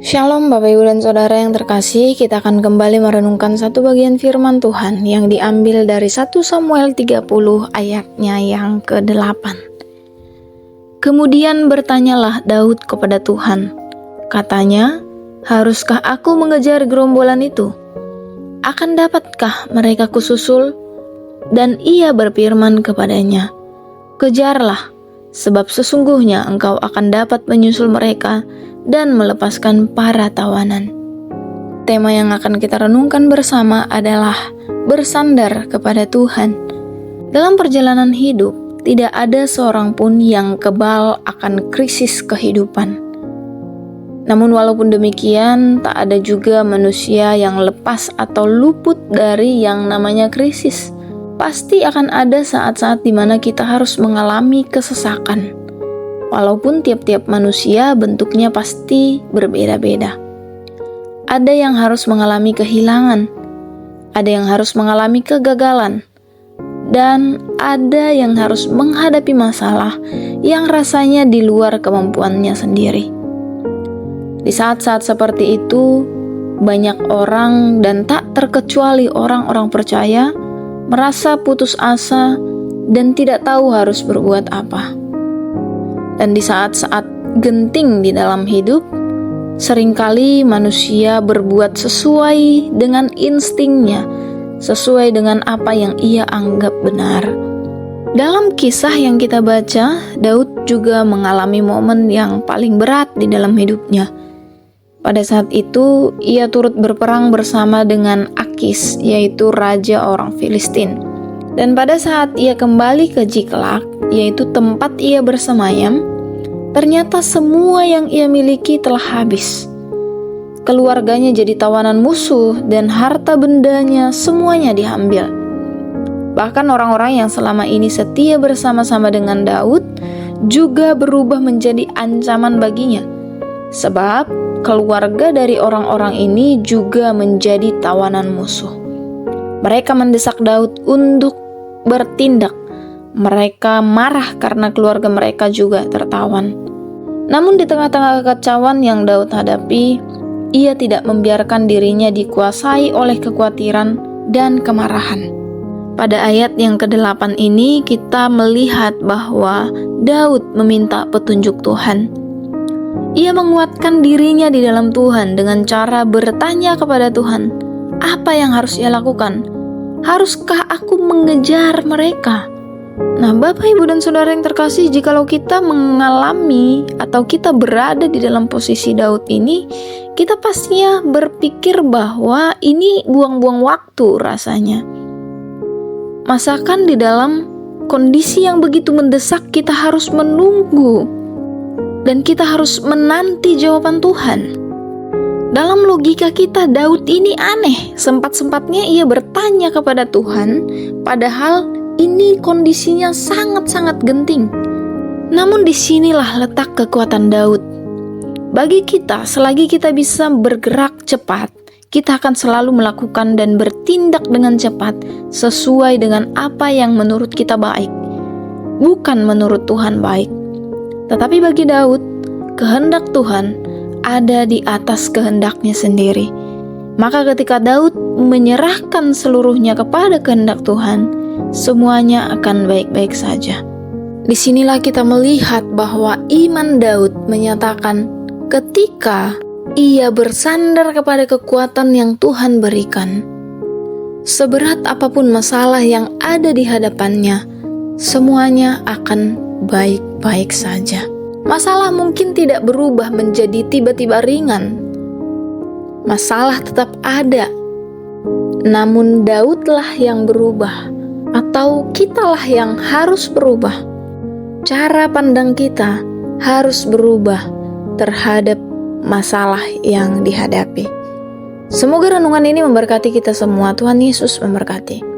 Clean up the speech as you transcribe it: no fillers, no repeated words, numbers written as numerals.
Shalom Bapak Ibu dan Saudara yang terkasih, kita akan kembali merenungkan satu bagian firman Tuhan yang diambil dari 1 Samuel 30 ayatnya yang ke-8. Kemudian bertanyalah Daud kepada Tuhan, katanya, haruskah aku mengejar gerombolan itu? Akan dapatkah mereka kususul? Dan ia berfirman kepadanya, kejarlah, sebab sesungguhnya engkau akan dapat menyusul mereka dan melepaskan para tawanan. Tema yang akan kita renungkan bersama adalah bersandar kepada Tuhan. Dalam perjalanan hidup, tidak ada seorang pun yang kebal akan krisis kehidupan. Namun walaupun demikian, tak ada juga manusia yang lepas atau luput dari yang namanya krisis. Pasti akan ada saat-saat di mana kita harus mengalami kesesakan. Walaupun tiap-tiap manusia bentuknya pasti berbeda-beda. Ada yang harus mengalami kehilangan, ada yang harus mengalami kegagalan, dan ada yang harus menghadapi masalah yang rasanya di luar kemampuannya sendiri. Di saat-saat seperti itu, banyak orang dan tak terkecuali orang-orang percaya merasa putus asa dan tidak tahu harus berbuat apa. Dan di saat-saat genting di dalam hidup, seringkali manusia berbuat sesuai dengan instingnya, sesuai dengan apa yang ia anggap benar. Dalam kisah yang kita baca, Daud juga mengalami momen yang paling berat di dalam hidupnya. Pada saat itu, ia turut berperang bersama dengan Akis, yaitu raja orang Filistin. Dan pada saat ia kembali ke Ziklag, yaitu tempat ia bersemayam, ternyata semua yang ia miliki telah habis. Keluarganya jadi tawanan musuh dan harta bendanya semuanya diambil. Bahkan orang-orang yang selama ini setia bersama-sama dengan Daud juga berubah menjadi ancaman baginya. Sebab keluarga dari orang-orang ini juga menjadi tawanan musuh. Mereka mendesak Daud untuk bertindak. Mereka marah karena keluarga mereka juga tertawan. Namun di tengah-tengah kekacauan yang Daud hadapi, ia tidak membiarkan dirinya dikuasai oleh kekhawatiran dan kemarahan. Pada ayat yang ke-8 ini kita melihat bahwa Daud meminta petunjuk Tuhan. Ia menguatkan dirinya di dalam Tuhan dengan cara bertanya kepada Tuhan, apa yang harus ia lakukan? Haruskah aku mengejar mereka? Nah, Bapak, Ibu, dan Saudara yang terkasih, jikalau kita mengalami atau kita berada di dalam posisi Daud ini, kita pastinya berpikir bahwa ini buang-buang waktu rasanya. Masakan di dalam kondisi yang begitu mendesak kita harus menunggu dan kita harus menanti jawaban Tuhan. Dalam logika kita, Daud ini aneh. Sempat-sempatnya ia bertanya kepada Tuhan, padahal ini kondisinya sangat-sangat genting. Namun disinilah letak kekuatan Daud. Bagi kita, selagi kita bisa bergerak cepat, kita akan selalu melakukan dan bertindak dengan cepat sesuai dengan apa yang menurut kita baik, bukan menurut Tuhan baik. Tetapi bagi Daud, kehendak Tuhan ada di atas kehendaknya sendiri. Maka ketika Daud menyerahkan seluruhnya kepada kehendak Tuhan, semuanya akan baik-baik saja. Disinilah kita melihat bahwa iman Daud menyatakan ketika ia bersandar kepada kekuatan yang Tuhan berikan, seberat apapun masalah yang ada di hadapannya, semuanya akan baik-baik saja. Masalah mungkin tidak berubah menjadi tiba-tiba ringan. Masalah tetap ada. Namun Daudlah yang berubah, atau kitalah yang harus berubah. Cara pandang kita harus berubah terhadap masalah yang dihadapi. Semoga renungan ini memberkati kita semua. Tuhan Yesus memberkati.